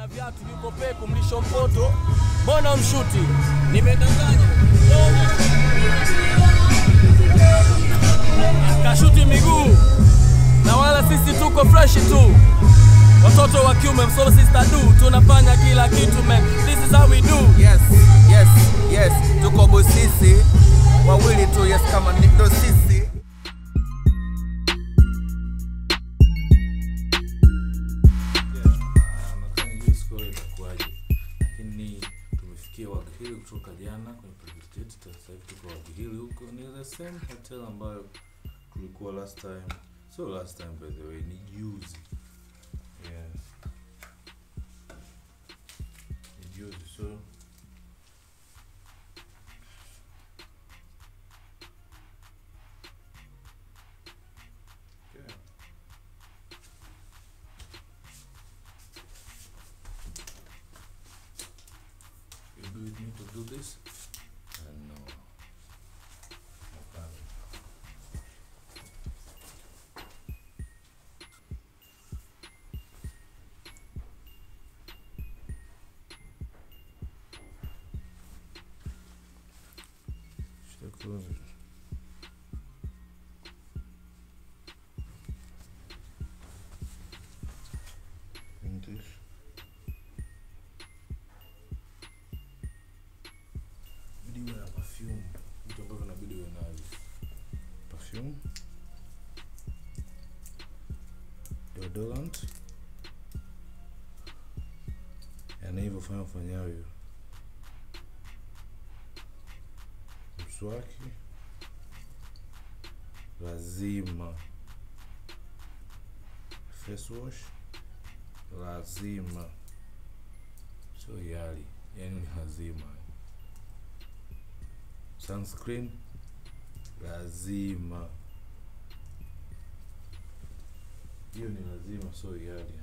na viatu yuko peku mlisho mpoto. Mbona mshuti? Nimedanganya. Kashuti miguu. Na wala sisi tuko fresh tu. Watoto wa kiume msolo sister do. Tunafanya kila kitu man. This is how we do. Yes, yes, yes. Tuko busisi. Wawili tu yes kama ndo sisi. Kutoka jana kwenye private jet, sasa hivi tuko Wagihili huko, ni the same hotel ambayo tulikuwa last time. So last time by the way, ni juzi. Yeah. Ni juzi, so yeah. You do with me to do this? No. Should I close it? English. Video na perfume. Vitu ambavyo inabidi uwe navyo. Perfume. Deodorant. Yaani hivyo fanyavyo. Mswaki. Lazima. Face wash. Lazima. So yali. Yaani ni lazima. Sunscreen. Lazima. Hiyo ni lazima, so yali.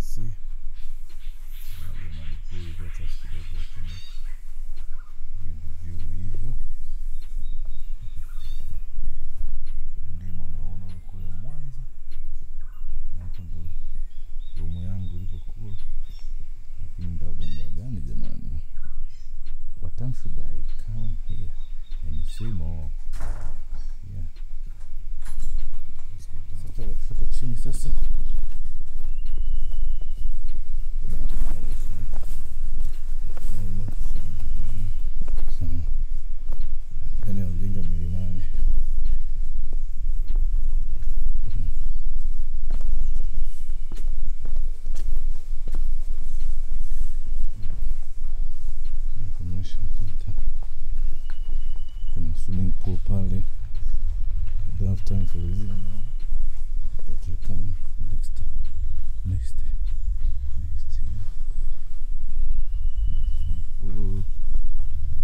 See ndimo naona kule Mwanza na hapo ndo rumu yangu ilipokuwa, lakini ndaga gani jamani, what time should I come here and see more? Yeah, sasa kushuka chini sasa. Eneo ujinga milimani. Kuna swimming pool pale. I don't have time for this now. But you come next year. Pool,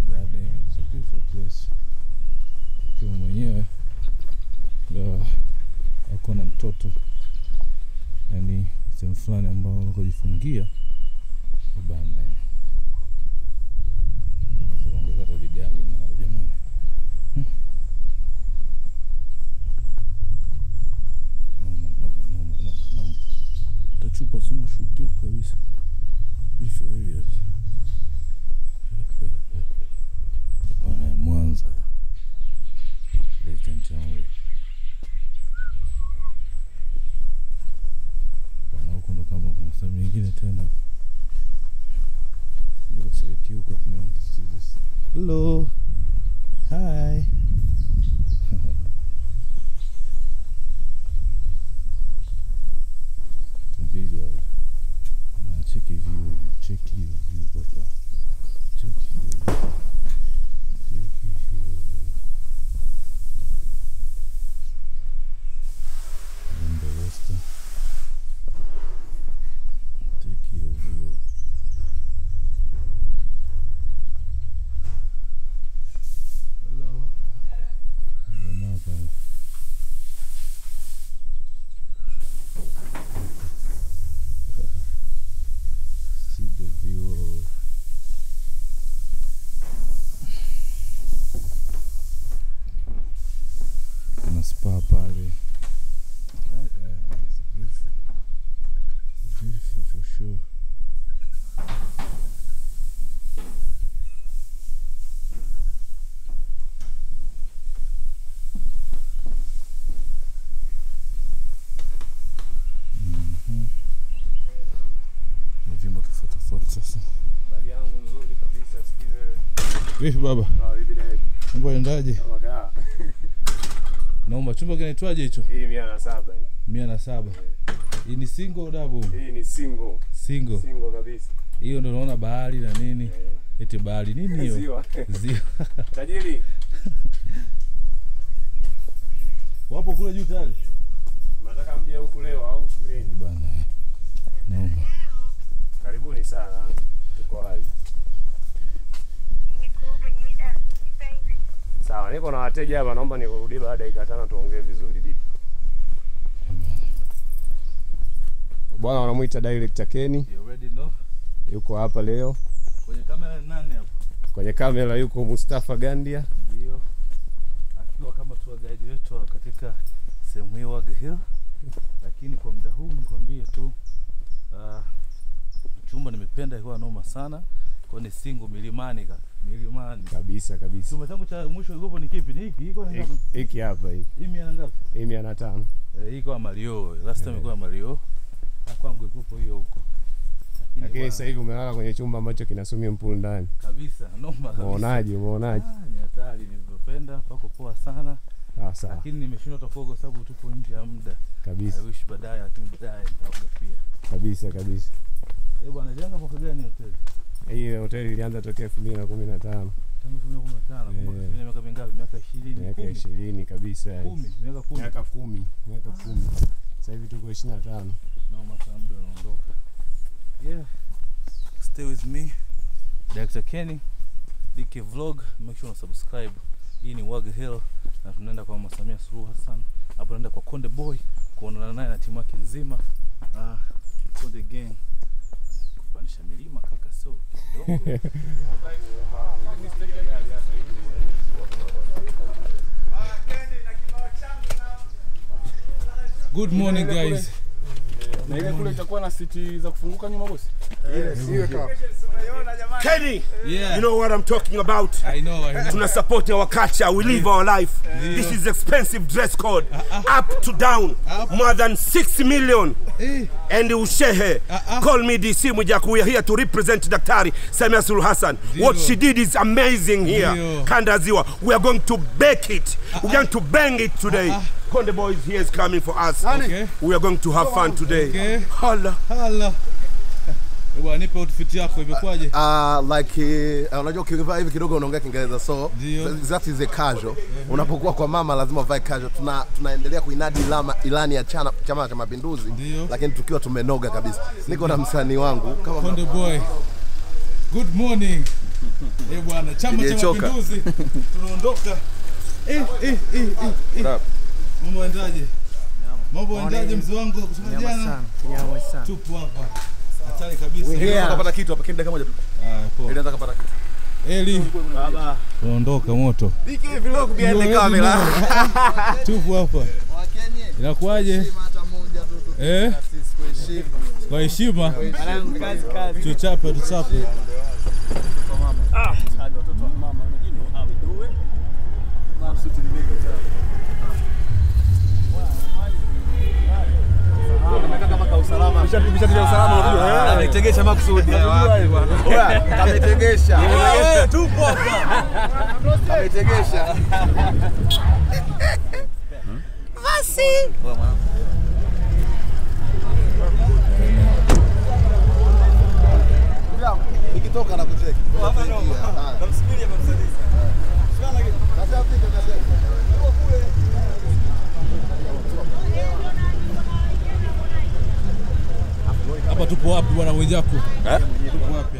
garden, it's a beautiful place. Kwa mwenyewe ako na mtoto, yani sehemu fulani ambao wanakojifungia bana. Sasa ongeza vigali na jamani. No. Tachupa sina shuti huko kabisa. Beef areas. Mwanza. Legend only. Bwana huko ndo kama kuna sehemu nyingine tena. Yuko selekti huko kina want to see this. Hello. Hi. Tumbili hapo. Na check view baba. Check view. Vipi baba? Vipi David? Mambo yanaendaje? Wakaa. Naomba chumba kinaitwaje hicho? Hii 107. 107. Hii ni single au double? Hii ni single. Single. Single kabisa. Hiyo ndio unaona bahari na nini? Eti bahari nini hiyo? Ziwa. Ziwa. Tajiri. Wapo kule juu tayari? Nataka mje huku leo au lini? Bana. Naomba. Karibuni sana. Tuko hai. Sawa, niko na wateja hapa, naomba nikurudie baada ya dakika 5 tuongee vizuri deep. Bwana wanamuita Director Kenny. You already know. Yuko hapa leo. Kwenye kamera ni nani hapo? Kwenye kamera yuko Mustafa Gandia. Ndio. Akiwa kama tour guide wetu katika sehemu hii Wag Hill. Lakini kwa muda huu nikwambie tu chumba nimependa, iko noma sana. Kwa ni single milimani milimani. Kabisa. Chumba changu cha mwisho ilikuwa ni kipi? Ni hiki, iko na ngapi? Hiki hapa hii. Hii mia ngapi? Hii 105. Hii kwa Mario. Last time ilikuwa Mario. Na kwangu ilikuwa hiyo huko. Lakini sasa hivi umelala kwenye chumba ambacho kina swimming pool ndani. Kabisa, noma kabisa. Umeonaje? Ni hatari, nilivyopenda, pako poa sana. Sawa. Lakini nimeshindwa kuoga kwa sababu tupo nje ya muda. Kabisa. I wish baadaye, lakini baadaye nitaoga pia. Kabisa. Bwana, ilianza mwaka gani hoteli? Hii hoteli ilianza tokea 2015. Tangu 2015, miaka mingapi? Miaka 20. Miaka 20 kabisa. 10, miaka 10. Miaka 10. Sasa hivi tuko 25. Noma sana, muda unaondoka. Yeah. Stay with me, Director Kenny, DK Vlog. Make sure you subscribe. Hii ni Wag Hill na tunaenda kwa Mama Samia Suluhu Hassan. Hapo tunaenda kwa Konde Boy kuonana naye na timu yake nzima. Konde Gang. Kupandisha milima kaka, sio kidogo. Good morning guys. Na ile kule itakuwa na siti za kufunguka nyuma bosi? Kenny, Yeah. you know what I'm talking about. I know. Tuna support our culture, we live our life. This is expensive dress code, up to down, more than 6 million. And Ushehe, call me DC Mujaku. We are here to represent Daktari Samia Suluhu Hassan. What she did is amazing here. Kanda Ziwa, we are going to bake it. We're going to bang it today. Konde Boys here is coming for us. Okay. We are going to have fun today. Okay. Hala. Bwana, nipe outfit yako imekwaje? Unajua ukivaa hivi kidogo unaongea Kiingereza, so that is a casual. Unapokuwa kwa mama lazima uvae casual. Tunaendelea kuinadi ilani ya Chama cha Mapinduzi, lakini tukiwa tumenoga kabisa. Niko na msanii wangu kama Konde Boy. Good morning. Bwana, Chama cha Mapinduzi. Tunaondoka. Mambo endaje? Mambo endaje mzee wangu? Jana tupo hapa. Hatari kabisa. Unapata kitu hapa dakika moja tu. Poa. Ilianza kupata kitu. Eli. Baba. Tunaondoka moto. Diki vlog behind the camera. Tupo hapa. Inakuaje? Hata moja tu. Kwa heshima. Kazi. Tuchape. Kwa mama. Hadi watoto wa mama, you know how we do it. Mama suti ni mega sana. Usalama. Bishapiga usalama unajua. Ametegesha makusudi. Ametegesha. Tupo hapa. Ametegesha. Basi. Nikitoka na kucheki. Namsubiri hapa msaidizi. Hapa tupo wapi bwana Mwijaku? Tupo wapi?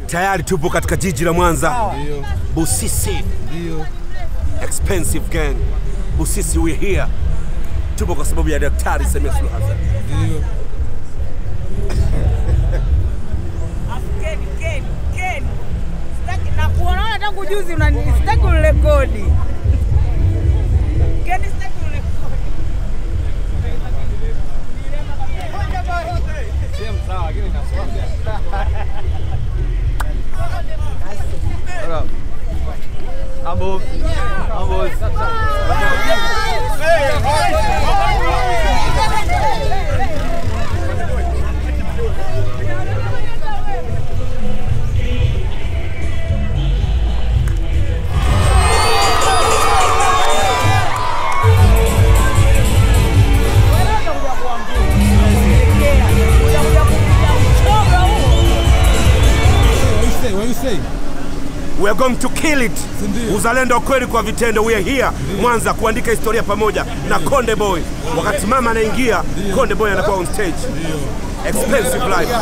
Tayari tupo katika jiji la Mwanza. Ndio. Busisi. Ndio. Expensive gang. Busisi, we here. Tupo kwa sababu ya Daktari Samia Suluhu Hassan. Ndio. Ken. Sitaki na kuona tangu juzi unanistaki urekodi. Ken, sitaki urekodi. Sema sawa, lakini kaswali. Ambo. We are going to kill it. Uzalendo kweli kwa vitendo. We are here Mwanza kuandika historia pamoja na Konde Boy. Wakati mama anaingia, Konde Boy anakuwa on stage. Expensive life.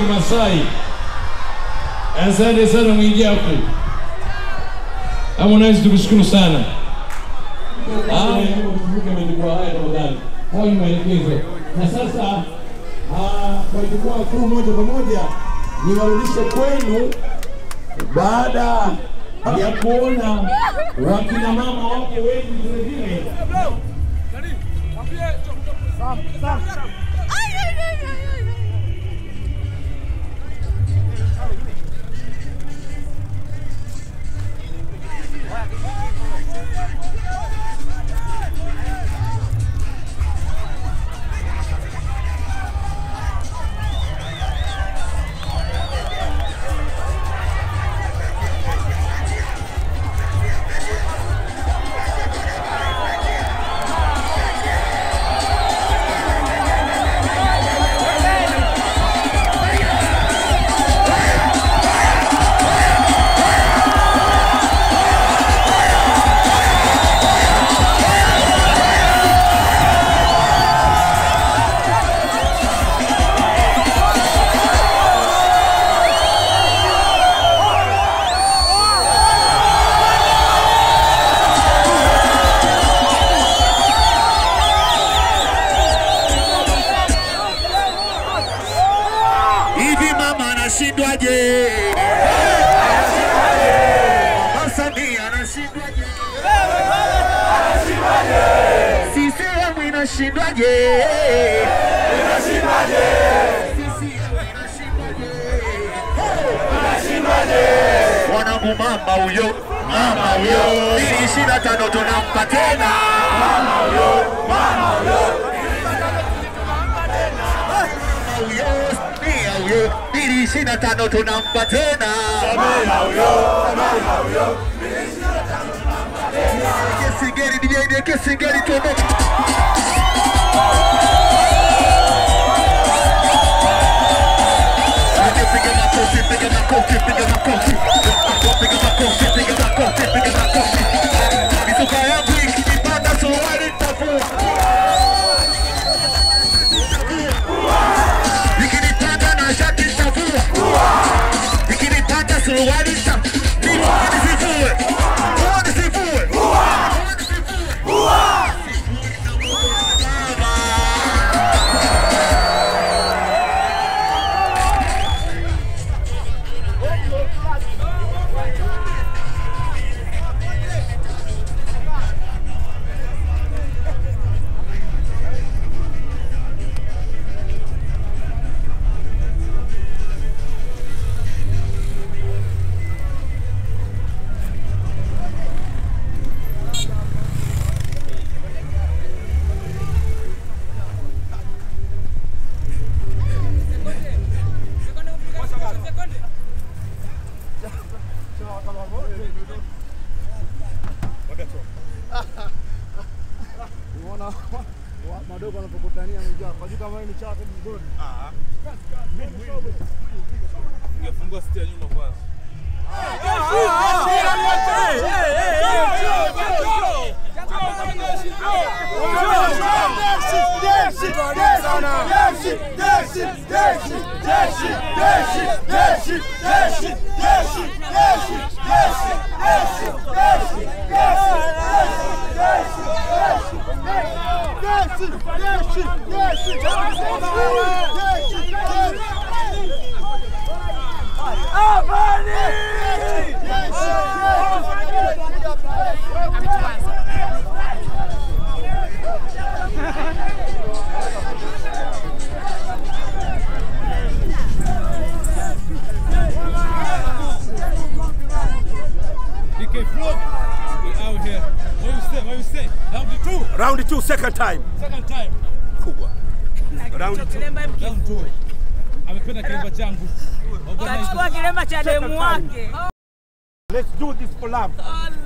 Masai. Asante sana Mwijaku. Harmonize tukushukuru sana. Tukumbuke majukwaa haya tafadhali. Hao ni maelekezo. Na sasa kwa jukwaa kuu moja kwa moja niwarudishe kwenu baada ya kuona wakina mama wake wengi vile vile. anashindwaje? Samia anashindwaje? CCM inashindwaje? Wanangu mama huyo 25 tunampa tena. Mama huyo 25 tunampa tena. Kesingeri DJ Kesingeri tuondoke. Piga makofi, piga makofi, piga makofi. Piga makofi, piga makofi, piga makofi. Misuka yangu ikipanda suruali nitavua. wanapokutania mjaka. Wajua kama ni chake mgodi. Ungefungua siti ya nyuma kwanza. Round 2, second time. Second time. Kubwa. Round 2. Amependa kilemba changu. Kachukua kilemba cha demu wake. Let's do this for love.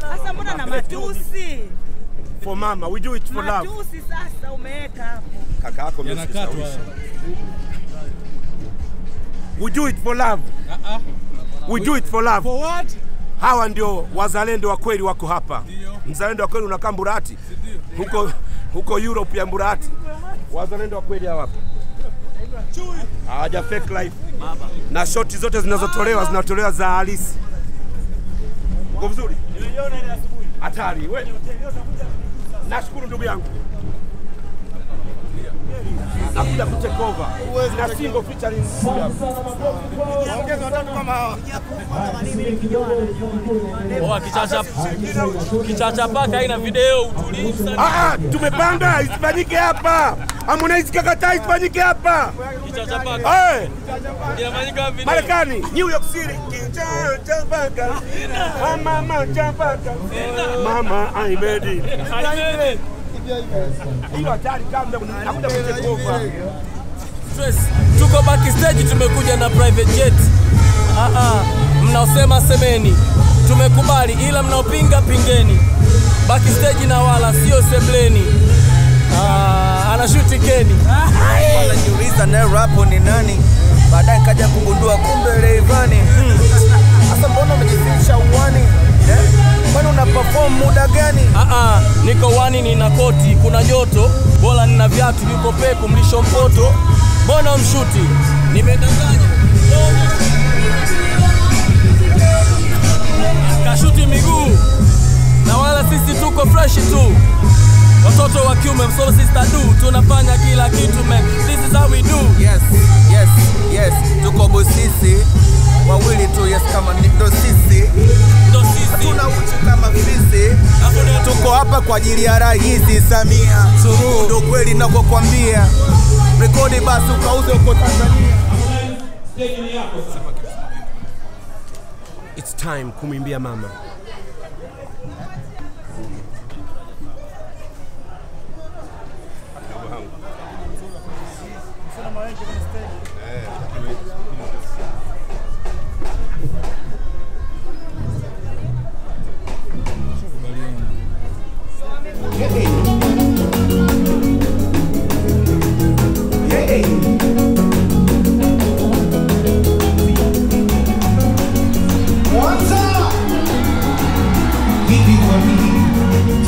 Sasa mbona na matusi? For mama, we do it for love. Matusi sasa umeweka hapo. Kaka yako yanakatwa. We do it for love. We do it for love. For what? Hawa ndio wazalendo wa kweli wako hapa. Mzalendo wa kweli unakaa Mburati. Huko Europe ya Mburati. Wazalendo wa kweli hawa hapa. Hawaja fake life. Na shoti zote zinatolewa za halisi. Uko vizuri? Niliona ile asubuhi. Hatari. Wewe nashukuru ndugu yangu. Nakuja kutake over. Na single featuring. Ongeza watatu kama hawa. Kichacha paka haina video utulivu sana. Tumepanga isifanyike hapa. Harmonize kakataa isifanyike hapa. Kichacha paka. Inafanyika video. Marekani, New York City. Kichacha paka. Mama chapaka. Mama I made it. Hiyo hatari kama nakuja kutake over. Stress. Tuko backstage tumekuja na private jet. Mnaosema semeni. Tumekubali ila mnaopinga pingeni. Backstage na wala sio sebleni. Anashuti Keni. Wanajiuliza na rapo ni nani? Baadaye kaja kugundua kumbe Rayvanny. Sasa mbona umejificha uwani? Kwani una perform muda gani? Niko wani nina koti, kuna joto, bora nina viatu viko peku mlisho mpoto. Mbona mshuti? Nimedanganya. Kashuti miguu. Na wala sisi tuko fresh tu. Watoto wa kiume msolo sister do, tunafanya kila kitu man. This is how we do. Yes. Tuko bosisi. Wawili tu yes kama ndo sisi. Hatuna uchu kama fisi. Tuko hapa kwa ajili ya Rais Samia Suluhu. Ndio kweli nakokuambia. Rekodi basi ukauze uko Tanzania. It's time kumwimbia mama.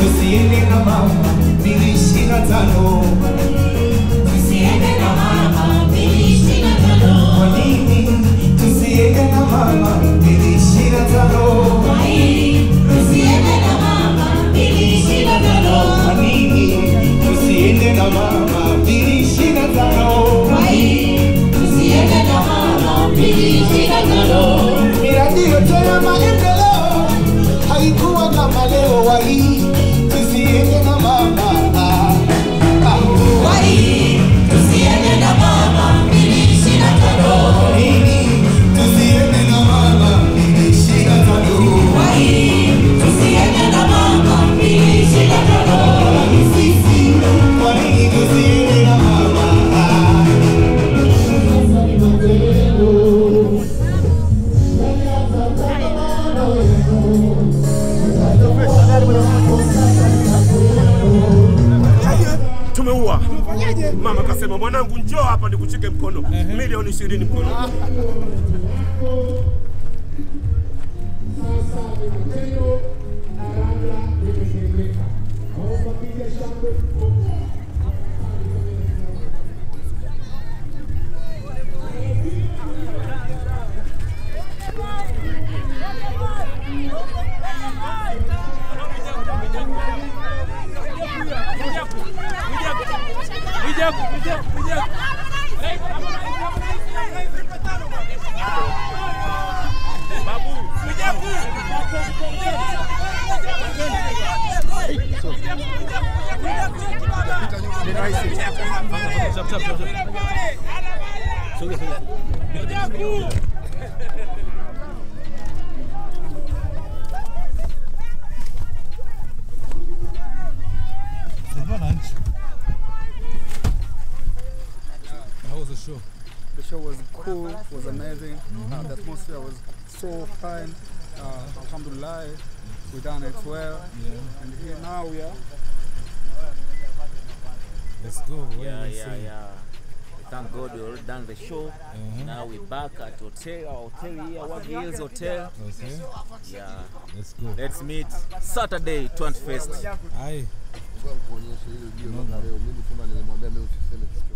Tusiende na mama, Mwanangu njoo hapa nikushike mkono. Milioni 20 mkono. How was the show? The show was cool, was amazing. The atmosphere was so fine. Alhamdulillah, we done it well. And here now we are. Let's go. Yeah. Thank God we already done the show. Now we're back at our hotel here, Wagi Hills Hotel. Okay. Yeah. Let's go. Let's meet Saturday 21st. Aye. Ngoja nikuonyeshe hilo video mpaka leo. Mimi sema nilimwambia mimi usiseme kitu.